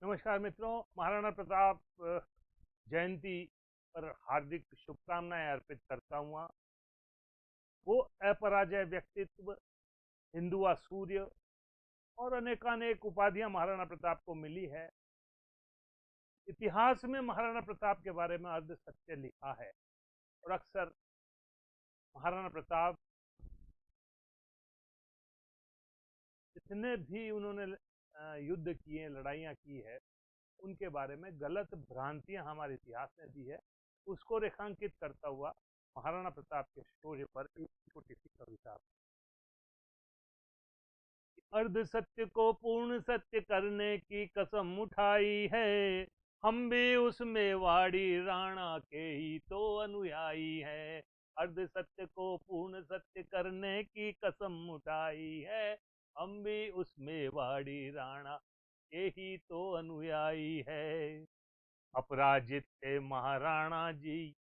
नमस्कार मित्रों, महाराणा प्रताप जयंती पर हार्दिक शुभकामनाएं अर्पित करता हूँ। वो अपराजय व्यक्तित्व, हिंदुआ सूर्य और अनेकानेक उपाधियां महाराणा प्रताप को मिली है। इतिहास में महाराणा प्रताप के बारे में अर्ध सत्य लिखा है और अक्सर महाराणा प्रताप जितने भी उन्होंने युद्ध किए, लड़ाइयाँ की है, उनके बारे में गलत भ्रांतियां हमारे इतिहास ने दी है। उसको रेखांकित करता हुआ महाराणा प्रताप के शौर्य पर एक छोटी सी कविता। अर्ध सत्य को पूर्ण सत्य करने की कसम उठाई है, हम भी उसमें वाड़ी राणा के ही तो अनुयायी है। अर्ध सत्य को पूर्ण सत्य करने की कसम उठाई है, हम भी उसमें वाड़ी राणा के ही तो अनुयायी है। अपराजित थे महाराणा जी,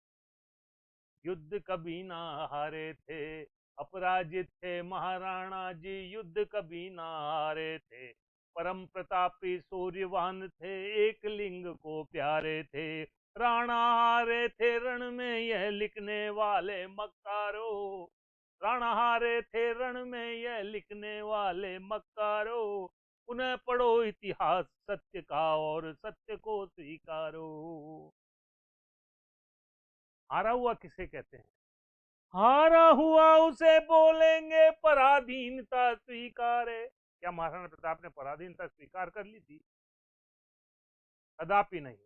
युद्ध कभी ना हारे थे। अपराजित थे महाराणा जी, युद्ध कभी ना हारे थे। परम प्रतापी सूर्यवान थे, एक लिंग को प्यारे थे। राणा हारे थे रण में यह लिखने वाले मक्कारो। राणा हारे थे रण में यह लिखने वाले मक्कारो। पुनः पढ़ो इतिहास सत्य का और सत्य को स्वीकारो। हारा हुआ किसे कहते हैं? हारा हुआ उसे बोलेंगे पराधीनता स्वीकारे। क्या महाराणा प्रताप ने पराधीनता स्वीकार कर ली थी? कदापि नहीं।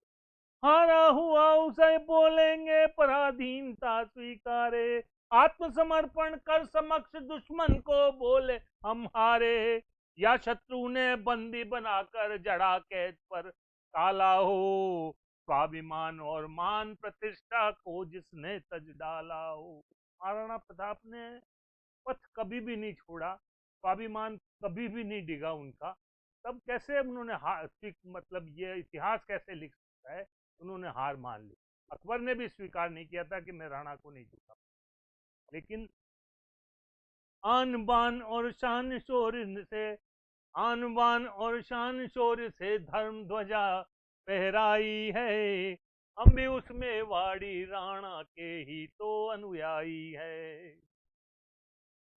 हारा हुआ उसे बोलेंगे पराधीनता स्वीकारे। आत्मसमर्पण कर समक्ष दुश्मन को बोले हम हारे। या शत्रु ने बंदी बनाकर जड़ा कैद पर काला हो। स्वाभिमान और मान प्रतिष्ठा को जिसने तज डाला हो। महाराणा प्रताप ने पथ कभी भी नहीं छोड़ा, स्वाभिमान कभी भी नहीं डिगा उनका। तब कैसे उन्होंने हार, मतलब ये इतिहास कैसे लिख सकता है उन्होंने हार मान ली? अकबर ने भी स्वीकार नहीं किया था कि मैं राणा को नहीं झुका, लेकिन आन बान और शान शौर्य से, आन बान और शान शौर्य से धर्म ध्वजा फहराई है, हम भी उसमें वाड़ी राणा के ही तो अनुयायी है।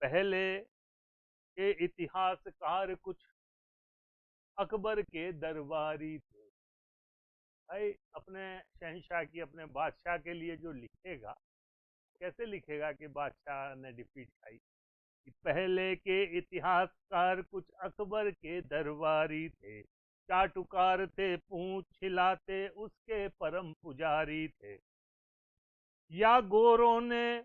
पहले के इतिहासकार कुछ अकबर के दरबारी थे। भाई अपने शहनशाह की, अपने बादशाह के लिए जो लिखेगा, कैसे लिखेगा कि बादशाह ने डिफीट खाई? कि पहले के इतिहासकार कुछ अकबर के दरबारी थे। चाटुकार थे, पूंछ हिलाते उसके परम पुजारी थे। या गोरों ने,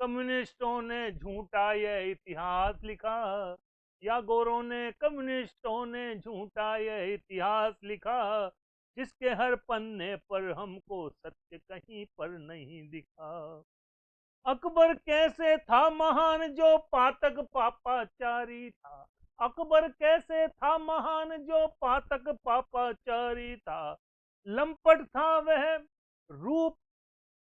कम्युनिस्टों ने झूठा यह इतिहास लिखा। या गोरों ने, कम्युनिस्टों ने झूठा यह इतिहास लिखा। जिसके हर पन्ने पर हमको सत्य कहीं पर नहीं दिखा। अकबर कैसे था महान जो पातक पापाचारी था। अकबर कैसे था महान जो पातक पापाचारी था। लंपट था वह, रूप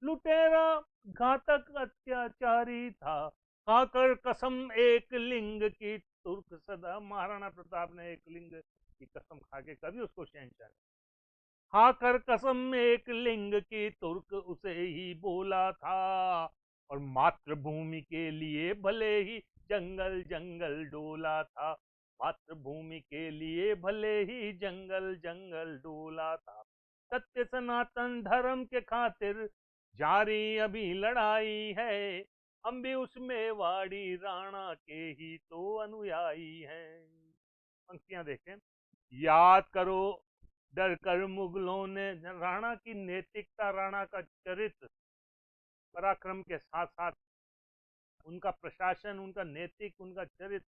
लुटेरा, घातक अत्याचारी था। खाकर कसम एक लिंग की तुर्क सदा। महाराणा प्रताप ने एक लिंग की कसम खा के कभी उसको शहनशाह नहीं। खाकर कसम एक लिंग की तुर्क उसे ही बोला था। और मातृभूमि के लिए भले ही जंगल जंगल डोला था। मातृभूमि के लिए भले ही जंगल जंगल डोला था। सत्य सनातन धर्म के खातिर जारी अभी लड़ाई है, हम भी उसमें वाड़ी राणा के ही तो अनुयायी हैं। पंक्तियां देखें। याद करो डर कर मुगलों ने, राणा की नैतिकता, राणा का चरित्र, पराक्रम के साथ साथ उनका प्रशासन, उनका नैतिक, उनका चरित्र,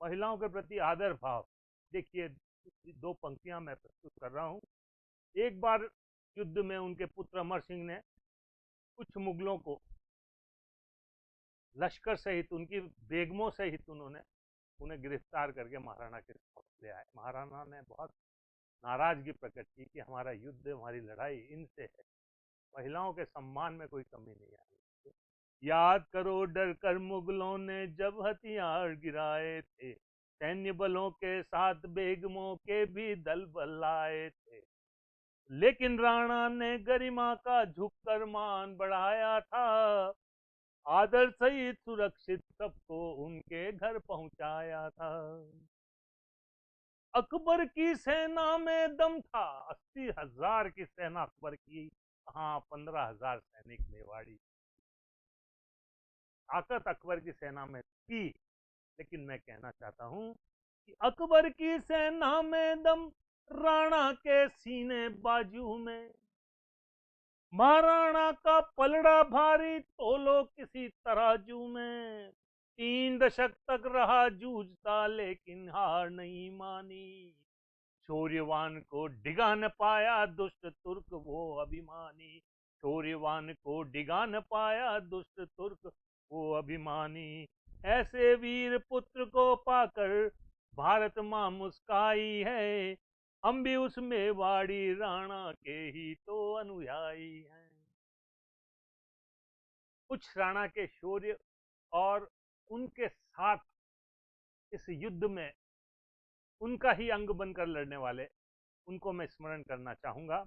महिलाओं के प्रति आदर भाव। देखिए, दो पंक्तियां मैं प्रस्तुत कर रहा हूं। एक बार युद्ध में उनके पुत्र अमर सिंह ने कुछ मुगलों को लश्कर सहित, उनकी बेगमों सहित उन्हें गिरफ्तार करके महाराणा के समक्ष ले आए। महाराणा ने बहुत नाराजगी प्रकट की कि हमारा युद्ध, हमारी लड़ाई इनसे है, महिलाओं के सम्मान में कोई कमी नहीं आई। याद करो डर कर मुगलों ने जब हथियार गिराए थे। सैन्य बलों के साथ बेगमों के भी दल बल आए थे, लेकिन राणा ने गरिमा का झुककर मान बढ़ाया था। आदर सहित सुरक्षित सबको उनके घर पहुंचाया था। अकबर की सेना में दम था, 80,000 की सेना अकबर की, हाँ 15,000 सैनिक मेवाड़ी। ताकत अकबर की सेना में थी, लेकिन मैं कहना चाहता हूं कि अकबर की सेना में दम, राणा के सीने बाजू में। महाराणा का पलड़ा भारी, तोलो किसी तराजू में। 3 दशक तक रहा जूझता, लेकिन हार नहीं मानी। शौर्यवान को डिगा न पाया दुष्ट तुर्क वो अभिमानी। शौर्यवान को डिगा न पाया दुष्ट तुर्क वो अभिमानी। ऐसे वीर पुत्र को पाकर भारत माँ मुस्काई है। हम भी उस मेवाड़ी राणा के ही तो अनुयायी हैं। कुछ राणा के शौर्य और उनके साथ इस युद्ध में उनका ही अंग बनकर लड़ने वाले, उनको मैं स्मरण करना चाहूंगा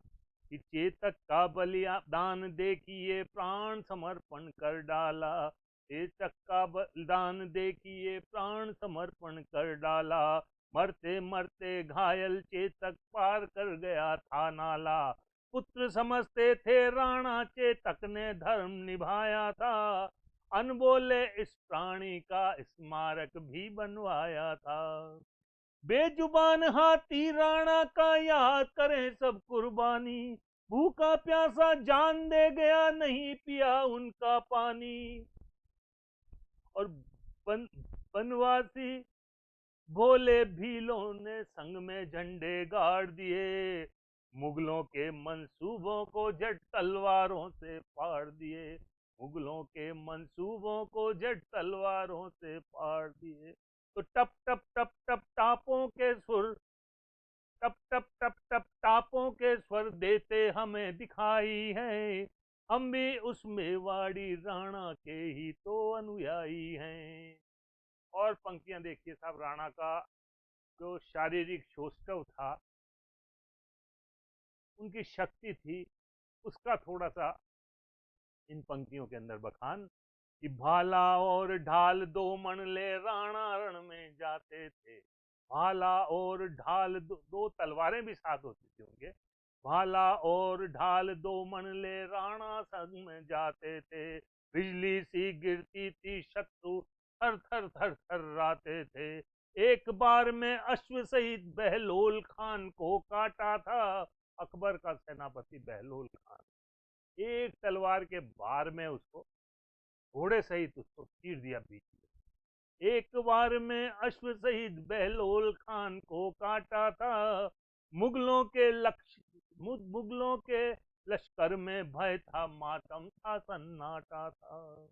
कि चेतक का बलिदान देखिए प्राण समर्पण कर डाला। चेतक का बलिदान देखिए प्राण समर्पण कर डाला। मरते मरते घायल चेतक पार कर गया था नाला। पुत्र समझते थे राणा चेतक ने धर्म निभाया था। अनबोले इस प्राणी का स्मारक भी बनवाया था। बेजुबान हाथी राणा का याद करें सब कुर्बानी। भूखा प्यासा जान दे गया नहीं पिया उनका पानी। और बन, बनवासी भोले भीलों ने संग में झंडे गाड़ दिए। मुगलों के मंसूबों को जट तलवारों से फाड़ दिए। मुगलों के मंसूबों को जट तलवारों से फाड़ दिए। तो टप टप टप टप टापों के सुर, टप टप टप टप टापों के स्वर देते हमें दिखाई है। हम भी उस मेवाड़ी राणा के ही तो अनुयायी हैं। और पंक्तियां देखिए साहब, राणा का जो शारीरिक शौष्ठव था, उनकी शक्ति थी, उसका थोड़ा सा इन पंक्तियों के अंदर बखान कि भाला और ढाल दो मन ले राणा रण में जाते थे। भाला और ढाल दो तलवारें भी साथ होती थी उनके। भाला और ढाल दो मन ले राणा संग में जाते थे। बिजली सी गिरती थी शत्रु थर थर थर थर्राते थे। एक बार में अश्व सहित बहलोल खान को काटा था। अकबर का सेनापति बहलोल खान, एक तलवार के बार में उसको, घोड़े सहित उसको चीर दिया बीच में। एक बार में अश्व सहित बहलोल खान को काटा था। मुगलों के लश्कर में भय था, मातम था, सन्नाटा था।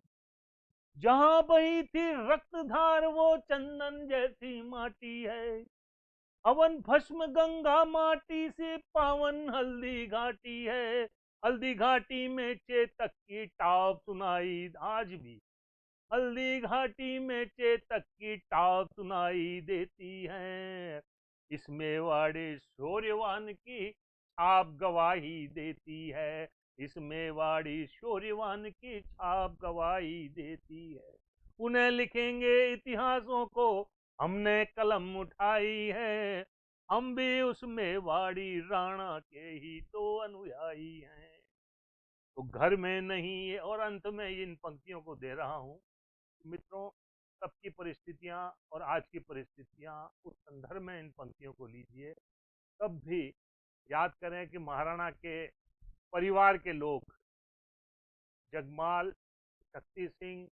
जहां बही थी रक्तधार वो चंदन जैसी माटी है। हवन भस्म गंगा माटी से पावन हल्दी घाटी है। हल्दी घाटी में चेतक की टाप सुनाई आज भी। हल्दी घाटी में चेतक की टाप सुनाई देती है। इस मेवाड़ी शौर्यवान की छाप गवाही देती है। इस मेवाड़ी शौर्यवान की छाप गवाही देती है। उन्हें लिखेंगे इतिहासों को हमने कलम उठाई है। हम भी उस मेवाड़ी राणा के ही तो अनुयायी हैं। तो घर में नहीं, और अंत में इन पंक्तियों को दे रहा हूं मित्रों। तब की परिस्थितियां और आज की परिस्थितियां, उस संदर्भ में इन पंक्तियों को लीजिए। तब भी याद करें कि महाराणा के परिवार के लोग, जगमाल, शक्ति सिंह,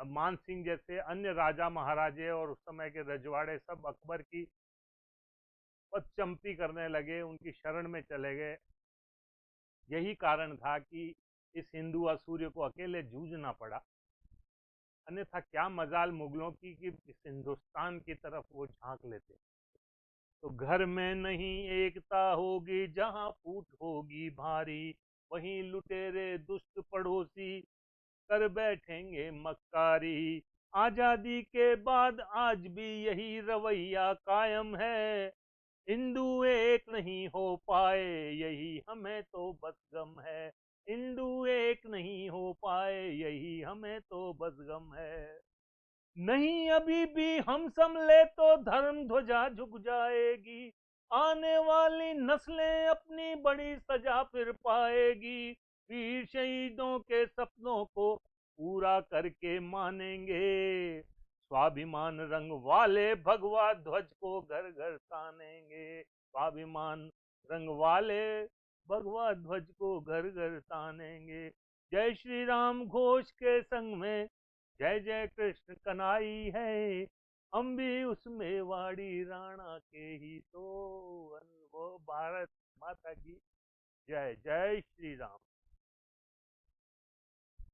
मान सिंह जैसे अन्य राजा महाराजे और उस समय के रजवाड़े सब अकबर की पदचंपी करने लगे, उनकी शरण में चले गए। यही कारण था कि इस हिंदू असूर्य को अकेले जूझना पड़ा। अन्यथा क्या मजाल मुगलों की कि इस हिंदुस्तान की तरफ वो झांक लेते। तो घर में नहीं एकता होगी जहां फूट होगी भारी। वहीं लुटेरे दुष्ट पड़ोसी कर बैठेंगे मक्कारी। आजादी के बाद आज भी यही रवैया कायम है। हिंदू एक नहीं हो पाए यही हमें तो बस गम है। हिंदू एक नहीं हो पाए यही हमें तो बस गम है। नहीं अभी भी हम संभले तो धर्म ध्वजा झुक जाएगी। आने वाली नस्लें अपनी बड़ी सजा फिर पाएगी। वीर शहीदों के सपनों को पूरा करके मानेंगे। स्वाभिमान रंग वाले भगवा ध्वज को घर घर तानेंगे। स्वाभिमान रंग वाले भगवा ध्वज को घर घर तानेंगे। जय श्री राम घोष के संग में जय जय कृष्ण कनाई है। हम भी उसमें वाड़ी राणा के ही तो। वो भारत माता की जय। जय श्री राम।